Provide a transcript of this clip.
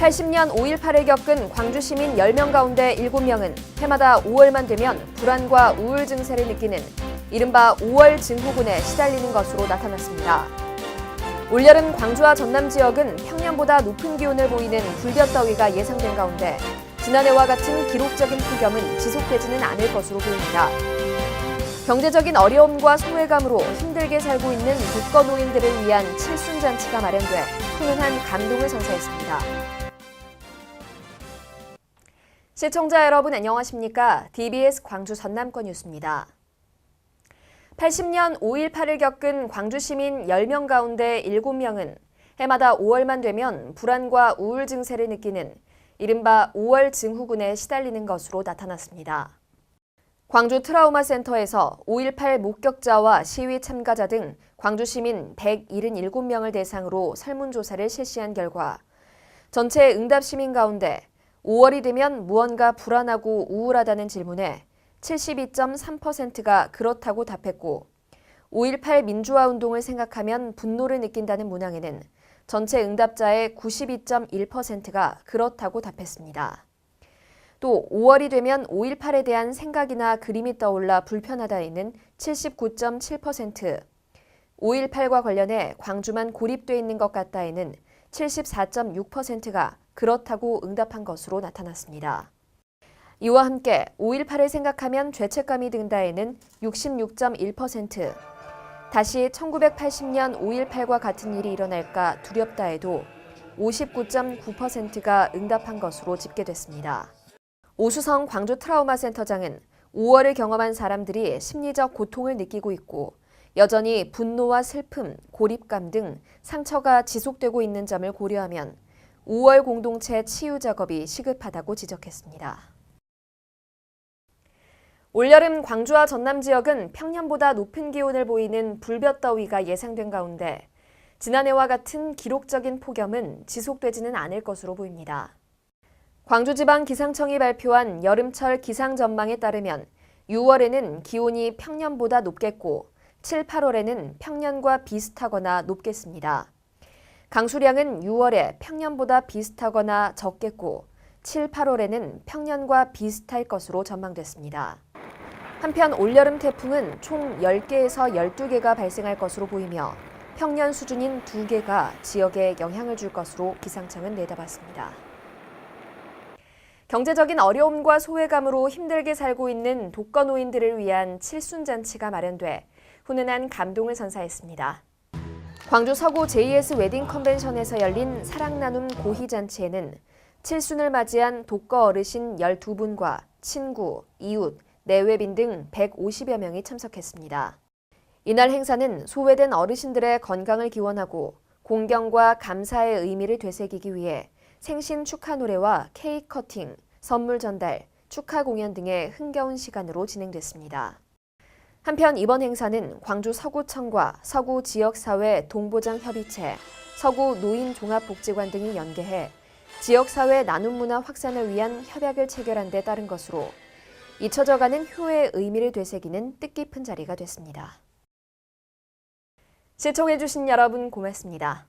80년 5.18을 겪은 광주 시민 10명 가운데 7명은 해마다 5월만 되면 불안과 우울 증세를 느끼는 이른바 5월 증후군에 시달리는 것으로 나타났습니다. 올여름 광주와 전남 지역은 평년보다 높은 기온을 보이는 불볕더위가 예상된 가운데 지난해와 같은 기록적인 폭염은 지속되지는 않을 것으로 보입니다. 경제적인 어려움과 소외감으로 힘들게 살고 있는 독거노인들을 위한 칠순잔치가 마련돼 훈훈한 감동을 선사했습니다. 시청자 여러분 안녕하십니까? DBS 광주 전남권 뉴스입니다. 80년 5.18을 겪은 광주 시민 10명 가운데 7명은 해마다 5월만 되면 불안과 우울 증세를 느끼는 이른바 5월 증후군에 시달리는 것으로 나타났습니다. 광주 트라우마 센터에서 5.18 목격자와 시위 참가자 등 광주 시민 177명을 대상으로 설문조사를 실시한 결과 전체 응답 시민 가운데 5월이 되면 무언가 불안하고 우울하다는 질문에 72.3%가 그렇다고 답했고 5.18 민주화 운동을 생각하면 분노를 느낀다는 문항에는 전체 응답자의 92.1%가 그렇다고 답했습니다. 또 5월이 되면 5.18에 대한 생각이나 그림이 떠올라 불편하다에는 79.7%, 5.18과 관련해 광주만 고립돼 있는 것 같다에는 74.6%가 그렇다고 응답한 것으로 나타났습니다. 이와 함께 5.18을 생각하면 죄책감이 든다에는 66.1%, 다시 1980년 5.18과 같은 일이 일어날까 두렵다에도 59.9%가 응답한 것으로 집계됐습니다. 오수성 광주 트라우마 센터장은 5월을 경험한 사람들이 심리적 고통을 느끼고 있고 여전히 분노와 슬픔, 고립감 등 상처가 지속되고 있는 점을 고려하면 5월 공동체 치유 작업이 시급하다고 지적했습니다. 올여름 광주와 전남 지역은 평년보다 높은 기온을 보이는 불볕더위가 예상된 가운데 지난해와 같은 기록적인 폭염은 지속되지는 않을 것으로 보입니다. 광주지방기상청이 발표한 여름철 기상 전망에 따르면 6월에는 기온이 평년보다 높겠고 7, 8월에는 평년과 비슷하거나 높겠습니다. 강수량은 6월에 평년보다 비슷하거나 적겠고 7, 8월에는 평년과 비슷할 것으로 전망됐습니다. 한편 올여름 태풍은 총 10개에서 12개가 발생할 것으로 보이며 평년 수준인 2개가 지역에 영향을 줄 것으로 기상청은 내다봤습니다. 경제적인 어려움과 소외감으로 힘들게 살고 있는 독거노인들을 위한 칠순잔치가 마련돼 훈훈한 감동을 선사했습니다. 광주 서구 JS 웨딩 컨벤션에서 열린 사랑나눔 고희잔치에는 칠순을 맞이한 독거 어르신 12분과 친구, 이웃, 내외빈 등 150여 명이 참석했습니다. 이날 행사는 소외된 어르신들의 건강을 기원하고 공경과 감사의 의미를 되새기기 위해 생신 축하 노래와 케이크 커팅, 선물 전달, 축하 공연 등의 흥겨운 시간으로 진행됐습니다. 한편 이번 행사는 광주 서구청과 서구 지역사회 동보장협의체, 서구 노인종합복지관 등이 연계해 지역사회 나눔문화 확산을 위한 협약을 체결한 데 따른 것으로 잊혀져가는 효의 의미를 되새기는 뜻깊은 자리가 됐습니다. 시청해주신 여러분 고맙습니다.